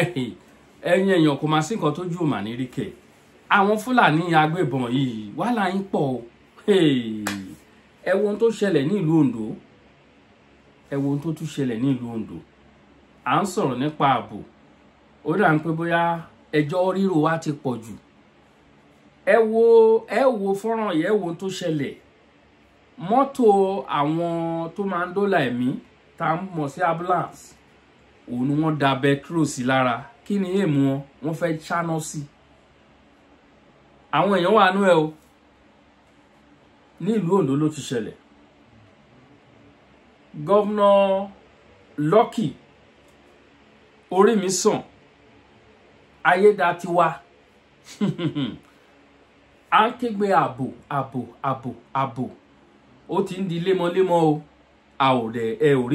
ẹ̀yin èèyàn kò máa sí nǹkan tó jù mà ní ríkẹ̀ àwọn Fúlàní agbébọn yìí wàhálà yín pọ̀ o ẹ wo ohun tó ṣẹlẹ̀ ní ìlú Ondo ẹ wo ohun tó tún ṣẹlẹ̀ ní ìlú Ondo à ń sọ̀rọ̀ nípa ààbò ó dà ń pé bóyá ẹjọ́ rírò wa ti pọ̀ jù ẹ wo fọ́nrán yìí ẹ wo ohun tó ṣẹlẹ̀ mọ́tò àwọn tó máa ń dóòlà ẹ̀mí tá a mọ̀ sí ambulance òun ni wọ́n da bẹtiró sí lára kí ni èèmù wọn fẹ́ ṣáná sí àwọn èèyàn wà nú ẹ o ní ìlú Ondo ló ti ṣẹlẹ̀ gọ́vnà Lucky Orímisàn Ayédatiwa à ń kégbe ààbò ó ti ń di lemọ́lemọ́ o ẹ ò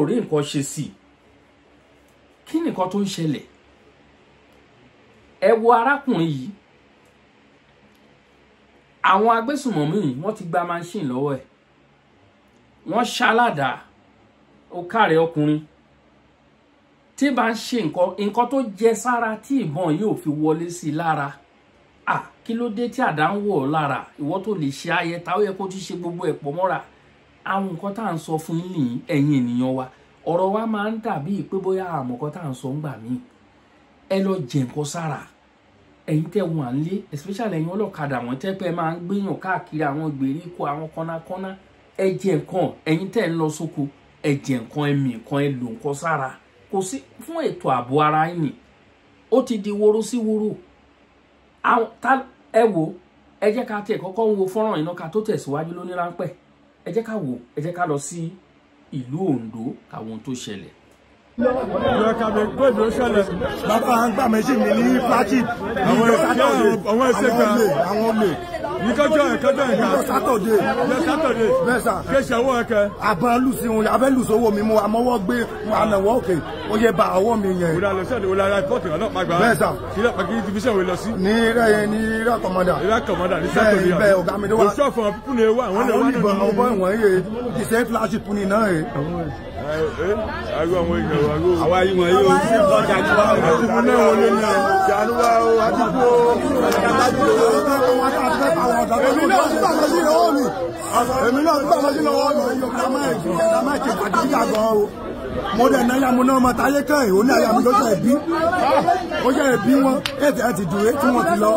rí nǹkan ṣe sí kí nìkan tó ń ṣẹlẹ̀ ẹ wo arákùnrin yìí àwọn agbésùmọ̀mí wọ́n ti gba machine lọ́wọ́ ẹ̀ wọ́n ṣáládàá ó kàrẹ̀ ọkùnrin tí bá ń ṣe nǹkan tó jẹ sára tí ìbọn yìí ò fi wọlé sí lára kí ló dé tí àdá ń wọ̀ lára ìwọ tó lè ṣe ayẹta ó yẹ kó ti ṣe gbogbo ẹ̀ pọ̀ mọ́ra àwọn nǹkan tá à ń sọ fún yín ẹ̀yin ènìyàn wa ọ̀rọ̀ wa máa ń dàbí pé bóyá àmọ̀kan tá à ń sọ ń gbà mí ẹ lọ jẹ nǹkan sára ẹ̀yin tẹ́ wọn à ń lé especially ẹ̀yin ọlọ́kadà wọn tẹ́ pé máa ń gbéyàn káàkiri àwọn ìgbèríko àwọn kọ́nákọ́ná ẹ jẹ nǹkan ẹ̀yin tẹ́ ń lọ sóko ẹ jẹ nǹkan ẹ mì nǹkan ẹ lò nǹkan sára kò sí fún ètò ààbò ara yín ni ó ti di woro sí woro ẹ wo ẹ jẹ́ ká tiẹ̀ kọ́kọ́ ń wo fọ́nrán iná ká tó tẹ̀síwájú lóní ráńpẹ́ ẹ jẹ́ ká lọ sí ìlú Ondo káwọn tó ṣẹlẹ̀. Ìjọba kàbí gbèdé ó ṣẹlẹ̀. Bàbá à ń gbà méjì mi ní Plastic. Àwọn ẹsẹ̀ kan àwọn olè. Ní kọjọ́ ẹ̀ka. Ní Sátọ̀dé. Bẹ́ẹ̀ sà. Kéṣì ọwọ́ ẹ̀kẹ́. Àbọ̀n lùsí wọn, abẹ́ lùsí owó mi mú àmọ́wọ́ gbé ànàwọ́ òkè. Ó yẹ ba ọwọ́ mi yẹn. Òdà lọ sẹ́ni òdà rìpọ́tì ọlọ́pàá gbà. Bẹ́ẹ̀ sà. Ilé pàkí division wo lọ sí. Ní Iraq Commander. Iraq Commander ní Sátọ̀dé. Bẹ́ẹ̀ ọ̀gá mi ló wá. Oṣù ọ̀fọ̀ pípù ni ewu àwọn oníbọn àwọn ọmọ ìwọ̀n yìí ìṣe Plastic ní náà yìí. Àwa yìí wọ̀nyí o. Àtìkú náà wọlé ní Jàlúwà o, àtìkú o. Èmi náà ti gbàgbọ́ sí lọ́wọ́ mi. Mo dẹ̀ náà yàmú náà ọmọ táyé kàn yìí, ó ní àyàmú ló jẹ́ ẹ̀bí. Ó jẹ́ ẹ̀bí wọn, ètò ẹ̀ ti dùn tí wọ́n ti lọ.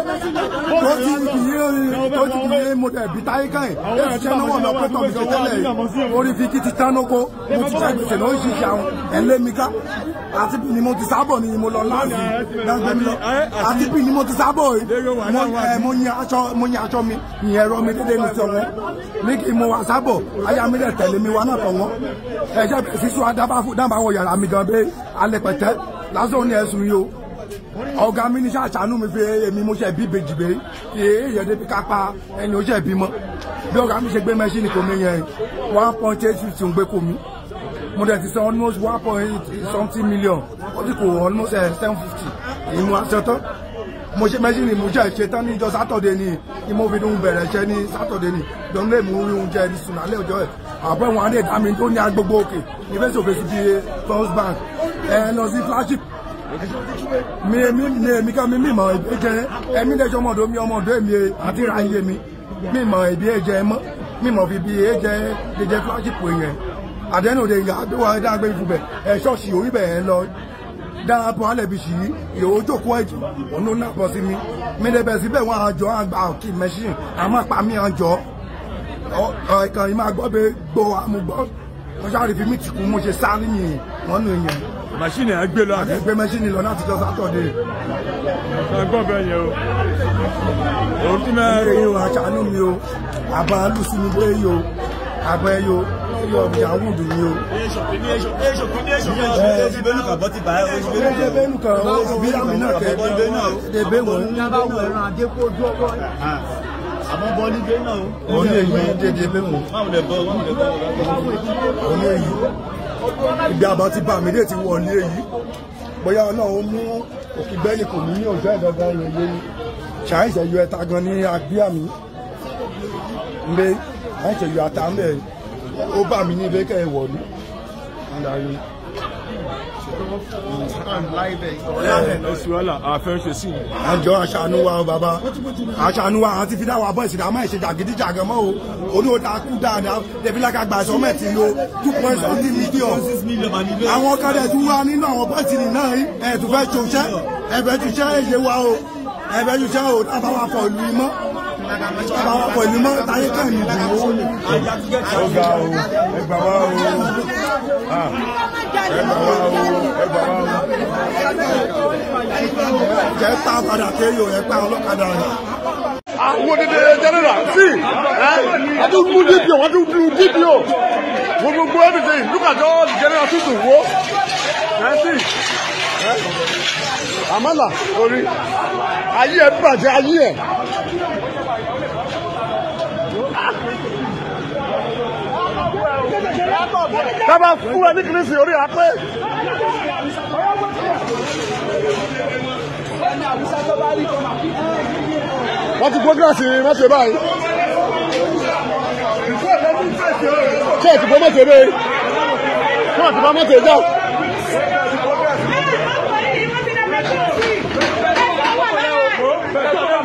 Tó ti fi yé mo dẹ̀ ẹ̀bí táyé kàn yìí. Ètò ìṣẹ́ náà wọ́n lọ pé tọ̀ mi tó tẹ́lẹ̀ yìí. Orí fi kí ti tán lóko, mo ti jẹ́ gbèsè lórí ṣíṣe àwọn ẹ̀lẹ́mi ká. Àti bí ni mo ti sábọ̀ ni mo lọ láti dáńgbé mi lọ. Àti bí ni mo ti sábọ̀ yìí. Mo yan aṣọ mi, ìyẹn ẹ̀rọ mi dédé ní sọ wọn. Ní kí mo wà sábọ̀, aya mi dẹ̀ tẹ̀lé mi wá náà tọ̀ wọ́n. Ẹ̀jẹ̀ sísú dábàá wọ yàrá mi gan bẹ́ẹ̀ alẹ́ pẹ̀tẹ́ lásán ní ẹ̀sùn yìí o. Ọ̀gá mi ní ṣàṣàánú mi fi èmi mo ṣe bí bèjì bẹ́ẹ̀ kí èèyàn débi kápá ẹni ó ṣe bí mọ́. Bí ọ̀gá mi ṣe gbé mẹ́ṣíìnì kò mí yẹn 1.850 ń gbé kò mí. Mo dẹ̀ ti san almost 1.something million ó ti kò almost 750 ìmú aṣọ tán. Mo ṣe mẹ́ṣíìnì mo ṣe tán ní ìjọ Sátọ̀dé ni mo fi dún bẹ̀rẹ̀ ṣẹ́ ní Sátọ̀dé ni dọ́n lè mú oúnjẹ ní sùn lálẹ́ ọjọ́ ẹ̀. Àbọ̀ ẹ̀wọ̀n adé dá mi tó ní agbègbè òkè ní fẹ́sọ̀ fèsì bíi First Bank lọ sí Flagship. Mi kan mi mọ̀ ìbí jẹ ẹ̀mí dẹ́jọ́ ọmọdé mi ọmọdé mi àti ra iye mi mọ̀ ìbí ẹ̀jẹ̀ mọ́ mọ̀ fi bí ẹ̀jẹ̀ Flagship yẹn. Àdéhùn òde ìyá àgbéwà dágbé ìfúbẹ̀ ṣọ́ọ̀ṣì orí bẹ̀ lọ dáàbò alẹ́bí sí yòó jókòó ẹ̀jì ọ̀nà náà pọ̀ sí mi. Mi lè bẹ̀ síbẹ̀ wọn àjọ àgbà òkè mẹ́ṣìn àmọ́ pa mí àjọ. Ìkàn yìí máa gbọ́ pé gbọ́ àmúgbọ́ wọ́n ṣáà rí fi mí tìkú mo ṣe sáré yìí wọ́n nù yẹn. Màṣínì ẹ̀ gbé lọ àti. Gbé mẹ́ṣínì lọ láti jọ Sátọ̀dé. Ẹgbọ́n bẹ́ẹ̀ yẹn o. Òun tí mẹ́. Ṣé yóò aṣàánú mi o? Àbá lùsí mi dé yìí o. Àbá yìí o. Yóò bí àwọn òdù mi o. Bẹ́ẹ̀ni kan bọ́ ti bá ẹ. Bẹ́ẹ̀ni kan bí àmì náà kẹ́ ẹ̀ bẹ́ẹ̀ wọ́n. Àmọ́ bọ́ ní gbé náà o. Ó ní èyí dédé bẹ́ẹ̀ wọ́n. Máa lè bọ́ wọ́n lè bọ́. Ó ní èyí. Ibi àbá ti bá mi dé ti wọ̀ ní èyí. Bóyá Ọlọ́run mú òkìgbẹ́ni kò ní ọjọ́ ìdọ́gba yẹn yé ni. Ṣàìṣẹ́ yọ ẹ̀ta gan ní agbíà mi. Mbé àìṣẹ́ yọ ata mbẹ́ ó bá mi ní ibẹ̀ kẹ́ ẹ̀ wọ̀ ní. Oṣù ọ̀la àfẹ́ ṣe sí. Àjọ aṣàánú wa o bàbá. Aṣàánú wa àti fi dá wa bọ́ ìsìnkà máa ṣe jàgídíjàgan mọ́ o. Olóòtú akú dáadáa. Dèbí lákà gbà sọ́mẹ̀tì lo 2.something million. Àwọn kadẹ̀ tún wá nínú àwọn bọ́ọ̀tì náà ẹ̀ tún fẹ́ ṣoṣẹ́. Ẹ̀fẹ́ ṣoṣẹ́ èyí wa o. Ẹ̀fẹ́ ṣoṣẹ́ o. Tábà wà pọ̀ ìlú mọ́. Tábà wà pọ̀ ìlú mọ́. Táyé kàn ní ìdìbò. Ọ̀gá o, ẹgbà wá o. Ẹgbà wá o, ẹgbà wá o. Jẹ́ tá padà kéyò ẹ̀ pa ọlọ́kadà rẹ̀. Àwọn òdìdè jẹ́nẹ́rà sí àdúgbò DPO, àdúgbò DPO. Gbogbo everything, look at all the general tuntun wo. See, Amala, orí, ayé ẹ̀ bàjẹ́ ayé ẹ̀. Tábà fún ẹ ní kìrìsì orí apẹ́. Wọ́n ti gbó gíláàsì mọ́tò báyìí. Ṣé ẹ̀ ti gbó mọ́tò bẹ́ẹ̀? Ṣé ẹ̀ ti bá mọ́tò já?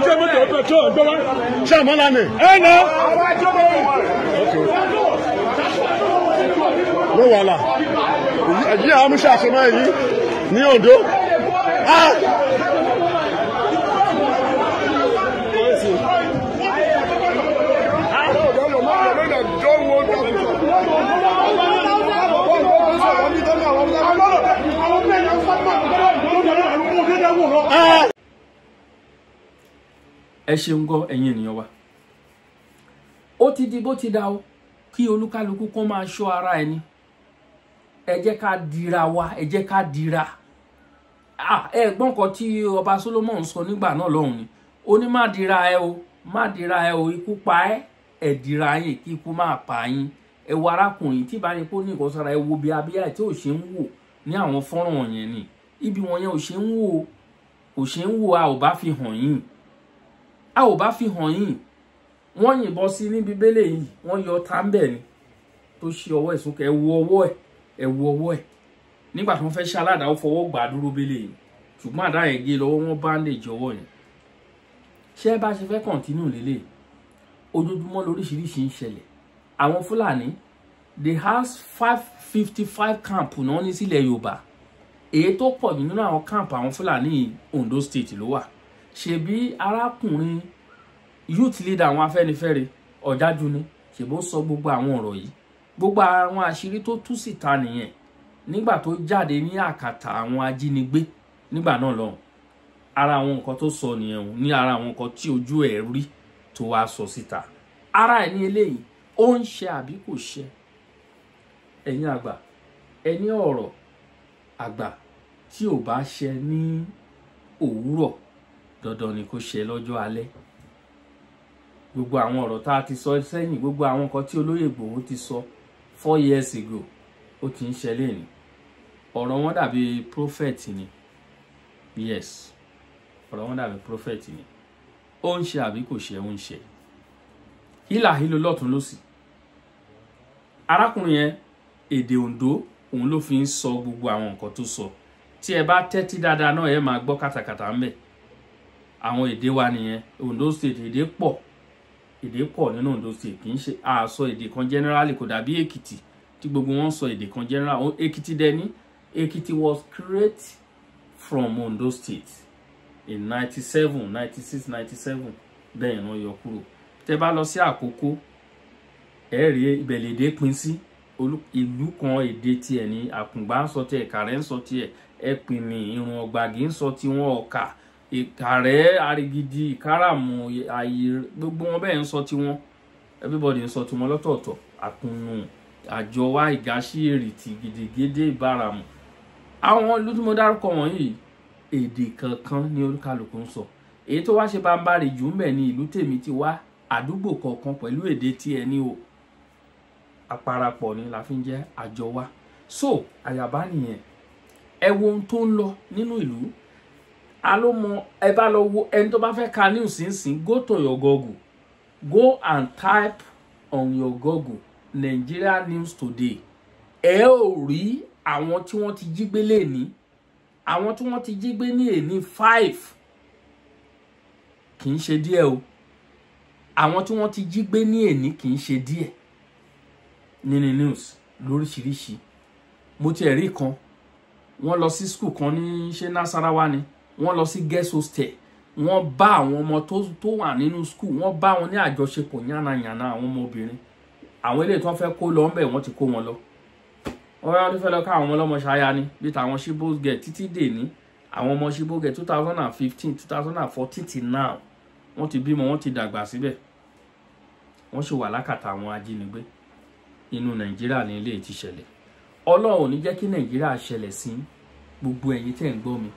Ṣé mọ́tò ọ̀tọ̀ tó ń gbọ́ wá? Ṣé àmọ́ lánàá? Ẹ nà. No wàhálà. Ẹ̀jí àwọn amúṣẹ́ àṣemọ́ yìí ní Oǹdó. Ẹ ṣeun gan ẹ̀yin ènìyàn wa. Ó ti di bó ti dá o kí olúkálukú kó máa ṣọ́ ara ẹni. Ẹ jẹ́ ká dira wa, ẹ jẹ́ ká dira. Ẹ̀gbọ́n kan tí ọba Solomon sọ nígbà náà lọ́hùn ni. Ó ní má dira ẹ o, má dira ẹ o, ikú pa ẹ́, ẹ dira yín kí ikú máa pa yín. Ẹ wo arákùnrin tí bá ní kó ní nǹkan sára, ẹ wo bí abíyá tí ò ṣe ń wò ní àwọn fọ́nrán wọ̀nyẹn ni. Ibi wọ̀nyẹn ò ṣe ń wò, ò ṣe ń wò, a ò bá fi hàn yín. A ò bá fi hàn yín. Wọ́n yìnbọn sí ní Bíbélì yìí, wọ́n yọ táńbẹ̀ ni tó ṣí ọwọ́ ẹ̀ sókè, ẹ wo ọwọ́ ẹ̀, ẹ wo ọwọ́ ẹ̀. Nígbà tó ń fẹ́ ṣe aládàá ó fọwọ́ gbà dúró bélé yìí, ṣùgbọ́n àdá yẹn gé lọ́wọ́, wọ́n bandage ọwọ́ yẹn. Ṣé ẹ bá ṣe fẹ́ continue lélẹ̀? Ojoojúmọ́ lóríṣiríṣi ń ṣẹlẹ̀. Àwọn Fúlàní they has 555 camp náà ní sílẹ̀ Yorùbá. Èyí tó pọ̀ jù nínú àwọn camp àwọn Fúlàní Ondo State ló wà. Ṣebí arákùnrin youth leader àwọn Afẹ́nifẹ́re Ọ̀jájú ni, ṣebó sọ gbogbo àwọn ọ̀rọ̀ yìí. Gbogbo àwọn àṣírí tó tú síta nìyẹn nígbà tó jáde ní àkàtà àwọn ajínigbé nígbà náà lọ́hùn. Ara àwọn nǹkan tó sọ nìyẹn, ní ara àwọn nǹkan tí ojú ẹ̀ rí tó wá sọ síta. Ara ẹ̀ ní eléyìí ó ń ṣe àbí kò ṣe? Ẹ̀yin àgbà, ẹni ọ̀rọ̀ àgbà tí ò bá ṣe ní òwúrọ̀ dandan ni kó ṣe lọ́jọ́ alẹ́. Gbogbo àwọn ọ̀rọ̀ tá a ti sọ sẹ́yìn, gbogbo àwọn nǹkan tí olóyè Ìgbòho ti sọ 4 years ago ó ti ń ṣẹlẹ̀ ní. Ọ̀rọ̀ wọn dàbí prophet ni. Yes, ọ̀rọ̀ wọn dàbí prophet ni. Ó ń ṣe àbí kò ṣe? Ó ń ṣe. Hílàhílo lọ́tún lósì. Arákùnrin yẹn èdè Oǹdó òun ló fi ń sọ gbogbo àwọn nǹkan tó sọ. Tí ẹ bá tẹ́tí dáadáa náà ẹ máa gbọ́ kàtàkàtà ń bẹ̀. Àwọn èdè wa nìyẹn. Ondo State èdè pọ̀. Èdè pọ̀ nínú Ondo State, kì í ṣe àsọ èdè kan generally, kò dàbí Èkìtì tí gbogbo wọn sọ èdè kan general. Èkìtì dẹni, Èkìtì was created from Ondo State in 97, 96, 97. Bẹ́ẹ̀ náà yọ kúrò. Tẹ́ bá lọ sí Àkókó, ẹ rí ibẹ̀ lèdè pín sí. Ìlú kan èdè tiẹ̀ ní, Àkùngbá ń sọ tiẹ̀, Ìkàrẹ́ ń sọ tiẹ̀, Ẹ̀pìnmì, Ìrùn Ọ̀gbàgì ń sọ tiwọn, Ọ̀kà, Ìkàrẹ́, Arigidi, Ìkáràmù, Àyè, gbogbo wọn bẹ́ẹ̀ ń sọ tiwọn. Everybody ń sọ tiwọn lọ́tọ̀ọ̀tọ̀. Àkùnnù, Àjọwá, Ìgáṣí, Èrìtì, Gìdìgédé, Ìbàràmù. Àwọn ìlú tí mo dárúkọ wọ̀nyí èdè kankan ni olúkálùkù ń sọ. Èyí tó wá ṣe bámbárì jù ń bẹ̀ ní ìlú tèmi ti wá, àdúgbò kọ̀ọ̀kan pẹ̀lú èdè tí ẹni o. Àparapọ̀ ni la fi ń jẹ́ Àjọwá. So àyàbá nìyẹn. Ẹ wo ohun tó ń lọ nínú ìlú. Alómọ ẹ bá lọ wo ẹni tó bá fẹ́ ka news nísìn, go to your Google. Go and type on your Google Nigeria News Today. Ẹ ò rí àwọn tí wọ́n ti jí gbé lẹ́ni àwọn tí wọ́n ti jí gbé ní èní 5 kì í ṣe díẹ̀ o àwọn tí wọ́n ti jí gbé ní èní kì í ṣe díẹ̀ nínú news lóríṣiríṣi mo ti rí kan wọ́n lọ sí school kan ní ṣe Nasarawa ni wọ́n lọ sí guest hostel wọ́n bá àwọn ọmọ tó wà nínú school wọ́n bá wọn ní àjọṣepọ̀ yánnayànna àwọn ọmọbìnrin àwọn eléyìí tó fẹ́ kó lọ ńbẹ̀ wọ́n ti kó wọn lọ wọ́n ní fẹ́ lọ ká àwọn ọmọ ọlọ́mọ ṣáyà ni bí tàwọn Chibok girl títí dè ní àwọn ọmọ Chibok girl 2015 2014 till now wọ́n ti bímọ wọ́n ti dàgbà síbẹ̀ wọ́n ṣe wà lákàtà àwọn ajínigbé inú Nàìjíríà ní ilé ti ṣẹlẹ̀ Ọlọ́run ní jẹ́ kí Nàìjíríà ṣẹlẹ̀ sí gbogbo ẹ̀yin tẹ́ ń gbọ́ mi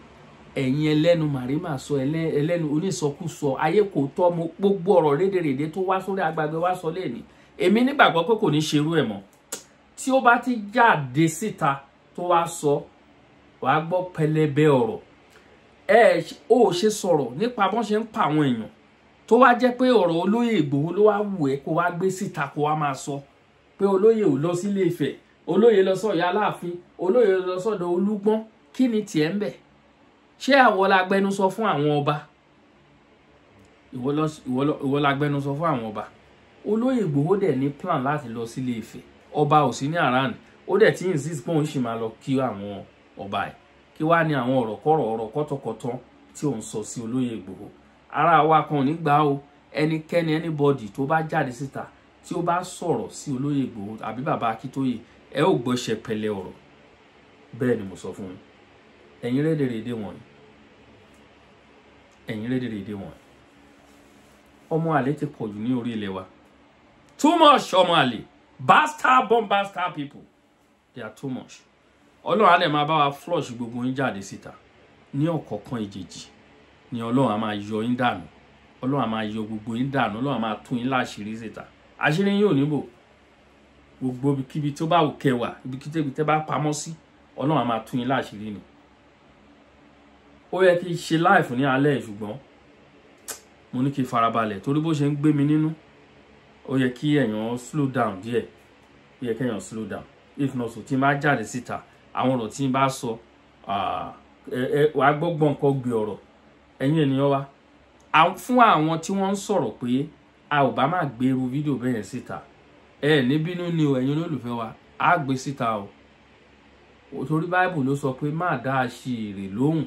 ẹ̀yin ẹlẹ́nu màrímà sọ ẹlẹ́nu onísọkúsọ ayé kò tọ́ mo gbogbo ọ̀rọ̀ rédèrèdè tó wá sórí agbègbè wá sọ lẹ́ni èmi nígbàgbọ́ pé kò ní ṣerú ẹ̀ mọ́ tí ó bá ti jáde síta tó wá sọ wàá gbọ́ pẹlẹbẹ ọ̀rọ̀ ó ṣe sọ̀rọ̀ nípa bọ́n ṣe ń pa àwọn èèyàn tó wá jẹ́ pé ọ̀rọ̀ olóyè Ìgbòho ló wá wù ẹ́ kó wá gbé síta kó wá máa sọ pé olóyè ò lọ sílé Ifẹ̀ olóyè lọ sọ Ọ̀yọ́ Aláàfin olóyè lọ sọ́dọ̀ Olúgbọ́n kí ni tiẹ̀ ń bẹ̀ ṣé àwọ la gbẹnusọ fún àwọn ọba ìwọ la gbẹnusọ fún àwọn ọba olóyè Ìgbòho dẹ̀ ní plan láti lọ sílé Ifẹ̀ ọba ò sí ní around ó dẹ̀ tí insist pé òun sì máa lọ kí àwọn ọba ẹ̀ kí wá ní àwọn ọ̀rọ̀ kọ́rọ̀ ọ̀rọ̀ kọ́tọ̀kọ́tọ̀ tí òun sọ sí olóyè Ìgbòho ara wa kan nígbà o ẹnikẹ́ni anybody tó bá jáde síta tí ó bá sọ̀rọ̀ sí olóyè Ìgbòho àbí bàbá Akíntóyè ẹ ó gbọ́ ṣẹpẹlẹ ọ̀rọ̀ bẹ́ẹ̀ ni mo sọ fún yín ẹ̀yin rédèrèdè wọ̀nyí ọmọ àlè ti pọ̀jù ní orí ilẹ̀ wa too much ọmọ àlè bastard bomb bastard people they are too much Ọlọ́run á lè máa bá wa flush gbogbo yín jáde síta ní ọ̀kọ̀ọ̀kan ìjèjì ni Ọlọ́run á máa yọ yín dànù Ọlọ́run á máa yọ gbogbo yín dànù Ọlọ́run á máa tún yín láṣìírí síta àṣírí yín ò níbò gbogbo kíbi tó bá wù kẹwàá ibi kíbi tẹ́ bá pamọ́ sí Ọlọ́run á máa tún yín láṣìírí ni ó yẹ kí ṣe live ní alẹ́ ṣùgbọ́n mo ní kí farabalẹ̀ torí bó ṣe ń gbé mi nínú ó yẹ kí èèyàn slow down díẹ̀ ó yẹ kí èèyàn slow down if not so tí n bá jáde síta àwọn ọ̀rọ̀ tí n bá sọ wàá gbọ́gbọ́n nǹkan gbé ọ̀rọ̀ ẹ̀yin ènìyàn wa fún àwọn tí wọ́n ń sọ̀rọ̀ pé a ò bá má gbé irú fídíò bẹ́ẹ̀ síta ní bínú ni o ẹ̀yin olólùfẹ́ wa á gbé síta o torí Bible ló sọ pé má dá aṣiwèrè lóhùn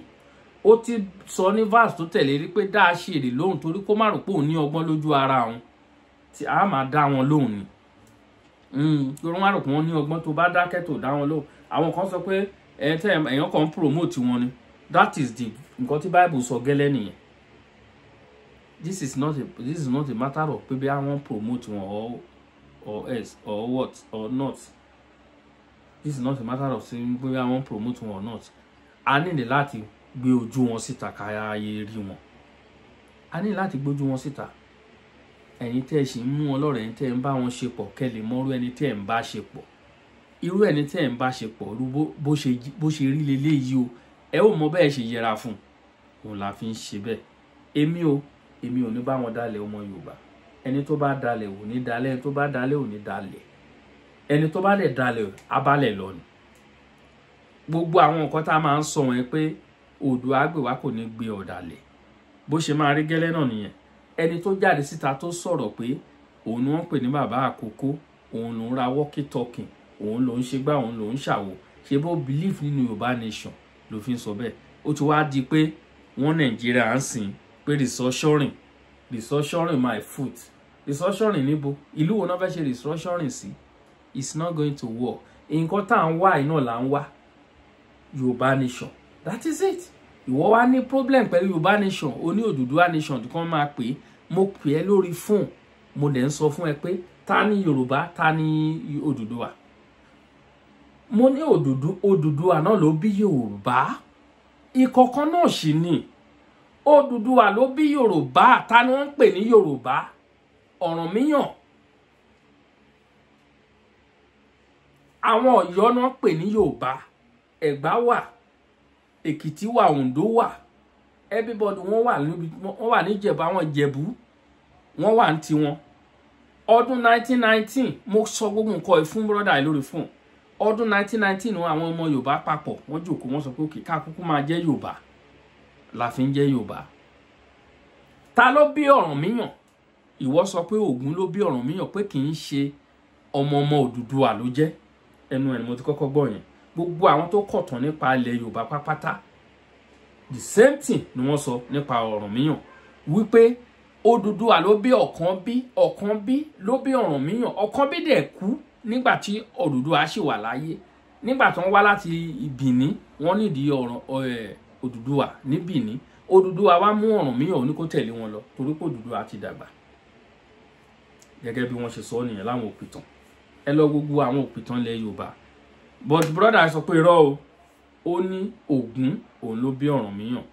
ó ti sọ ní verse tó tẹ̀lé rí pé dá aṣiwèrè lóhùn torí kó má rò pé òun ní ọgbọ́n lójú ara òun tí a máa dá wọn lóhùn ni torí wọn rò pé wọ́n ní ọgbọ́n tó bá dákẹ́ tó dá wọn lóhùn àwọn kan sọ pé èèyàn kan promote wọn ni that is the nǹkan tí Bible sọ gẹ́lẹ́ nìyẹn this is not a matter of pé bí àwọn promote wọn or else or what or not this is not a matter of saying pé àwọn promote wọn or not a ní láti gbé ojú wọn síta káyà ayé rí wọn a ní láti gbójú wọn síta ẹ̀yin tẹ́ ẹ sì ń mú wọn lọ́rẹ̀ ẹ̀yin tẹ́ ẹ ń bá wọn ṣe pọ̀ kẹ́lẹ̀ mọ́rú ẹni tẹ́ ẹ ń bá ṣe pọ̀ irú ẹni tẹ́ ẹ ń bá ṣe pọ̀ bó ṣe rí leléyìí o ẹ ó mọ bẹ́ẹ̀ ṣe yẹra fún òun la fi ń ṣe bẹ́ẹ̀ èmi ò ní bá wọn dalẹ̀ ọmọ Yorùbá ẹni tó bá dalẹ̀ ò ní dalẹ̀ ẹni tó bá dalẹ̀ ò ní dalẹ̀ ẹni tó bá dẹ̀ dalẹ̀ abalẹ̀ lọ ni gbogbo àwọn nǹkan tá a máa ń sọ wọn pé odò àgbèwá kò ní gbé ọ̀dàlẹ̀ bó ṣe máa rí gẹ́lẹ́ náà nìyẹn ẹni tó jáde síta tó sọ̀rọ̀ pé òun ni wọ́n pè ní bàbá àkókò òun ló ń ra walkie talkie òun ló ń ṣe gbá òun ló ń ṣàwò ṣe bó believe nínú Yorùbá nation ló fi ń sọ bẹ́ẹ̀ ó ti wá di pé wọ́n Nàìjíríà ń sìn pé restructuring my foot restructuring níbo ìlú wo náà fẹ́ ṣe restructuring sí it's not going to work nǹkan tá à ń wá iná là ń wá Yorùbá nation that is it ìwọ wá ní problem pẹ̀lú Yorùbá nation ó ní Odùduwà nation tí wọ́n máa pè é mo pè é lórí fóònù mo dẹ̀ ń sọ fún ẹ pé ta ni Yorùbá ta ni Odùduwà mo ní Odùduwà náà ló bí Yorùbá ìkọ̀kan náà sì ni Odùduwà ló bí Yorùbá ta ni wọ́n ń pè ní Yorùbá Ọ̀rànmíyàn àwọn Ọ̀yọ́ náà pè ní Yorùbá Ẹ̀gbá wà Èkìtì wà Oǹdó wà everybody wọ́n wà ní Ìjẹ̀bú àwọn Ìjẹ̀bú wọ́n wà ní tiwọn ọdún 1919 mo sọ gbogbo nǹkan ẹ̀ fún brother ẹ̀ lórí fún ọdún 1919 àwọn ọmọ Yorùbá papọ̀ wọ́n jókòó wọ́n sọ pé òkè ká kúkú máa jẹ́ Yorùbá la fi ń jẹ́ Yorùbá. Ta ló bí Ọ̀rànmíyàn? Ìwọ sọ pé Ògún ló bí Ọ̀rànmíyàn pé kì í ṣe ọmọ Odùduwà ló jẹ́. Ẹnu ẹ̀ mo ti kọ́kọ́ gbọ́ yẹn. Gbogbo àwọn tó kọ̀tàn nípa ilẹ̀ Yorùbá pápátá the same thing ni wọ́n sọ nípa Ọ̀rànmíyàn wípé Odùduwà ló bí Ọ̀kànbí ló bí Ọ̀rànmíyàn. Ọ̀kànbí dẹ̀ kú nígbà tí Odùduwà ṣì wà láyé. Nígbà tí wọ́n wá láti Bìní wọ́n nídìí Odùduwà ní Bìní. Odùduwà wá mú Ọ̀rànmíyàn ó ní kó tẹ̀lé wọn lọ torí pé Odùduwà ti dàgbà. Gẹ́gẹ́ bí wọ́n ṣe sọ nìyẹn láwọn òpìtàn. Ẹ lọ gbogbo àwọn òpìtàn ilẹ̀ Yorùbá. But brother sọ pé irọ́ o. Ó ní Ògún òun ló bí Ọ̀rànmíyàn.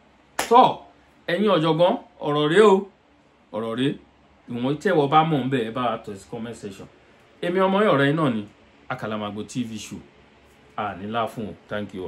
Tọ́ ẹ̀yin ọ̀jọ̀gbọ́n ọ̀rọ̀ rèé o. Ọ̀rọ̀ rèé. Ìwọ̀n tẹ́wọ́ bá mọ̀ ń bẹ̀ ẹ bá wa tọ̀ sí comment section. Èmi ọmọ yín ọ̀rẹ́ yín náà ni Àkàlàmàgbò TV show. Nílá fún o. Thank you.